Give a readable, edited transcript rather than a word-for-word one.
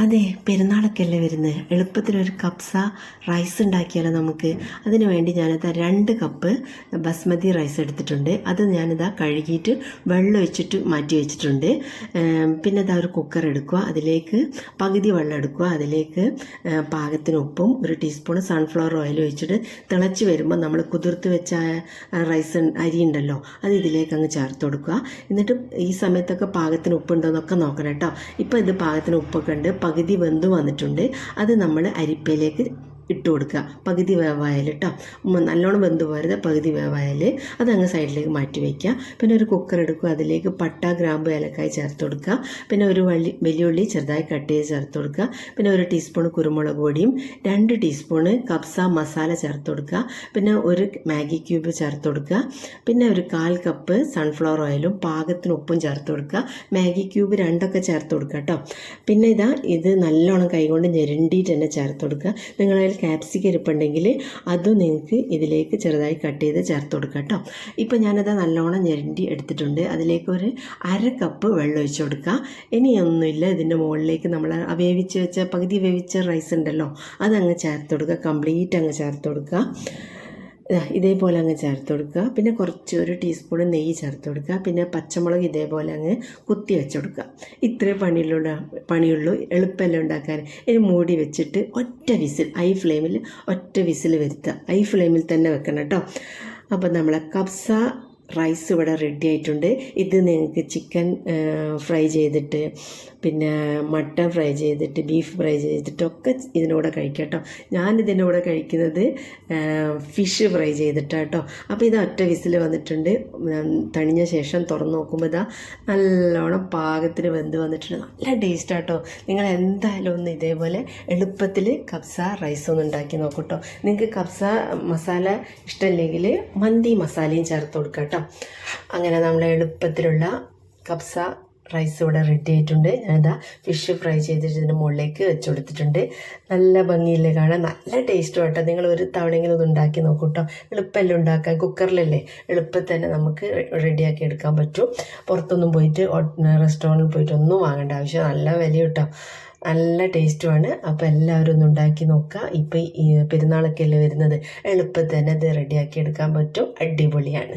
അതെ, പെരുന്നാളൊക്കെയല്ലേ വരുന്നത്. എളുപ്പത്തിലൊരു കപ്സ റൈസ് ഉണ്ടാക്കിയാലോ നമുക്ക്. അതിന് വേണ്ടി ഞാനിതാ 2 കപ്പ് ബസ്മതി റൈസ് എടുത്തിട്ടുണ്ട്. അത് ഞാനിതാ കഴുകിയിട്ട് വെള്ളം ഒഴിച്ചിട്ട് മാറ്റി വെച്ചിട്ടുണ്ട്. പിന്നെ ഇതാ ഒരു കുക്കർ എടുക്കുക, അതിലേക്ക് പകുതി വെള്ളം എടുക്കുക, അതിലേക്ക് പാകത്തിന് ഉപ്പും 1 ടീസ്പൂൺ സൺഫ്ലവർ ഓയിൽ ഒഴിച്ചിട്ട് തിളച്ച് വരുമ്പോൾ നമ്മൾ കുതിർത്ത് വെച്ച റൈസ് അരി ഉണ്ടല്ലോ, അത് ഇതിലേക്ക് അങ്ങ് ചേർത്ത് കൊടുക്കുക. എന്നിട്ട് ഈ സമയത്തൊക്കെ പാകത്തിന് ഉപ്പുണ്ടോ എന്നൊക്കെ നോക്കണം കേട്ടോ. ഇപ്പോൾ ഇത് പാകത്തിന് ഉപ്പൊക്കെ ഉണ്ട്, പകുതി വെന്ത് വന്നിട്ടുണ്ട്. അത് നമ്മൾ അരിപ്പയിലേക്ക് ഇട്ട് കൊടുക്കുക. പകുതി വേവായാൽ കേട്ടോ, നല്ലോണം വെന്ത് പോരുത്, പകുതി വേവായാൽ അതങ്ങ് സൈഡിലേക്ക് മാറ്റി വയ്ക്കുക. പിന്നെ ഒരു കുക്കർ എടുക്കുക, അതിലേക്ക് പട്ട, ഗ്രാമ്പ്, ഏലക്കായ് ചേർത്ത് കൊടുക്കുക. പിന്നെ ഒരു വലിയുള്ളി ചെറുതായി കട്ട് ചെയ്ത് ചേർത്ത് കൊടുക്കുക. പിന്നെ 1 ടീസ്പൂൺ കുരുമുളക് പൊടിയും 2 ടീസ്പൂൺ കപ്സ മസാല ചേർത്ത് കൊടുക്കുക. പിന്നെ 1 മാഗി ക്യൂബ് ചേർത്ത് കൊടുക്കുക. പിന്നെ ഒരു 1/4 കപ്പ് സൺഫ്ലവർ ഓയിലും പാകത്തിന് ഉപ്പും ചേർത്ത് കൊടുക്കുക. മാഗി ക്യൂബ് 2 ചേർത്ത് കൊടുക്കുക കേട്ടോ. പിന്നെ ഇത് നല്ലോണം കൈകൊണ്ട് ഞെരണ്ടിയിട്ട് തന്നെ ചേർത്ത് കൊടുക്കുക. നിങ്ങളതിൽ ക്യാപ്സിക്കം ഇരിപ്പുണ്ടെങ്കിൽ അതും നിങ്ങൾക്ക് ഇതിലേക്ക് ചെറുതായി കട്ട് ചെയ്ത് ചേർത്ത് കൊടുക്കുക കേട്ടോ. ഇപ്പോൾ ഞാനത് നല്ലോണം ഞെരണ്ടി എടുത്തിട്ടുണ്ട്. അതിലേക്ക് 1/2 കപ്പ് വെള്ളം ഒഴിച്ച് കൊടുക്കുക. ഇനിയൊന്നുമില്ല, ഇതിൻ്റെ മുകളിലേക്ക് നമ്മൾ വേവിച്ച് വെച്ച പകുതി വേവിച്ച റൈസ് ഉണ്ടല്ലോ, അതങ്ങ് ചേർത്ത് കൊടുക്കുക. കംപ്ലീറ്റ് അങ്ങ് ചേർത്ത് കൊടുക്കുക. ഇതേപോലെ അങ്ങ് ചേർത്ത് കൊടുക്കുക. പിന്നെ കുറച്ച് 1 ടീസ്പൂൺ നെയ്യ് ചേർത്ത് കൊടുക്കുക. പിന്നെ പച്ചമുളക് ഇതേപോലെ അങ്ങ് കുത്തി വെച്ച് കൊടുക്കുക. ഇത്രേ പണിയുള്ളൂ, എളുപ്പമല്ല ഉണ്ടാക്കാൻ. ഇനി മൂടി വെച്ചിട്ട് ഒറ്റ വിസിൽ, ഹൈ ഫ്ലെയിമിൽ ഒറ്റ വിസിൽ വരുത്തുക. ഹൈ ഫ്ലെയിമിൽ തന്നെ വെക്കണം കേട്ടോ. അപ്പോൾ നമ്മളെ കപ്സ റൈസ് ഇവിടെ റെഡി ആയിട്ടുണ്ട്. ഇത് നിങ്ങൾക്ക് ചിക്കൻ ഫ്രൈ ചെയ്തിട്ട്, പിന്നെ മട്ടൻ ഫ്രൈ ചെയ്തിട്ട്, ബീഫ് ഫ്രൈ ചെയ്തിട്ടൊക്കെ ഇതിനൂടെ കഴിക്കാം കേട്ടോ. ഞാനിതിൻ്റെ കൂടെ കഴിക്കുന്നത് ഫിഷ് ഫ്രൈ ചെയ്തിട്ടാണ് കേട്ടോ. അപ്പോൾ ഇത് ഒറ്റ വിസിൽ വന്നിട്ടുണ്ട്. തണിഞ്ഞ ശേഷം തുറന്ന് നോക്കുമ്പോൾ ഇതാ നല്ലോണം പാകത്തിന് വെന്ത് വന്നിട്ടുണ്ട്. നല്ല ടേസ്റ്റാണ് കേട്ടോ. നിങ്ങൾ എന്തായാലും ഒന്ന് ഇതേപോലെ എളുപ്പത്തിൽ കപ്സ റൈസ് ഒന്ന് ഉണ്ടാക്കി നോക്കൂ കേട്ടോ. നിങ്ങൾക്ക് കപ്സ മസാല ഇഷ്ടമില്ലെങ്കിൽ മന്തി മസാലയും ചേർത്ത് കൊടുക്കാം കേട്ടോ. അങ്ങനെ നമ്മൾ എളുപ്പത്തിലുള്ള കപ്സ റൈസ് ഇവിടെ റെഡി ആയിട്ടുണ്ട്. ഞാനിതാ ഫിഷ് ഫ്രൈ ചെയ്തിട്ട് ഇതിൻ്റെ മുകളിലേക്ക് വെച്ച് കൊടുത്തിട്ടുണ്ട്. നല്ല ഭംഗിയില്ലേ കാണാൻ, നല്ല ടേസ്റ്റും കേട്ടോ. നിങ്ങൾ ഒരു തവണയെങ്കിലും ഒന്ന് ഉണ്ടാക്കി നോക്കൂ കേട്ടോ. എളുപ്പമല്ലേ ഉണ്ടാക്കാൻ, കുക്കറിലല്ലേ, എളുപ്പത്തിൽ തന്നെ നമുക്ക് റെഡിയാക്കി എടുക്കാൻ പറ്റും. പുറത്തൊന്നും പോയിട്ട് റെസ്റ്റോറൻറ്റിൽ പോയിട്ട് ഒന്നും വാങ്ങേണ്ട ആവശ്യം, നല്ല വില കേട്ടോ, നല്ല ടേസ്റ്റുമാണ്. അപ്പോൾ എല്ലാവരും ഒന്ന് ഉണ്ടാക്കി നോക്കുക. ഇപ്പോൾ ഈ പെരുന്നാളൊക്കെ അല്ലേ വരുന്നത്, എളുപ്പത്തിൽ തന്നെ ഇത് റെഡിയാക്കി എടുക്കാൻ പറ്റും. അടിപൊളിയാണ്.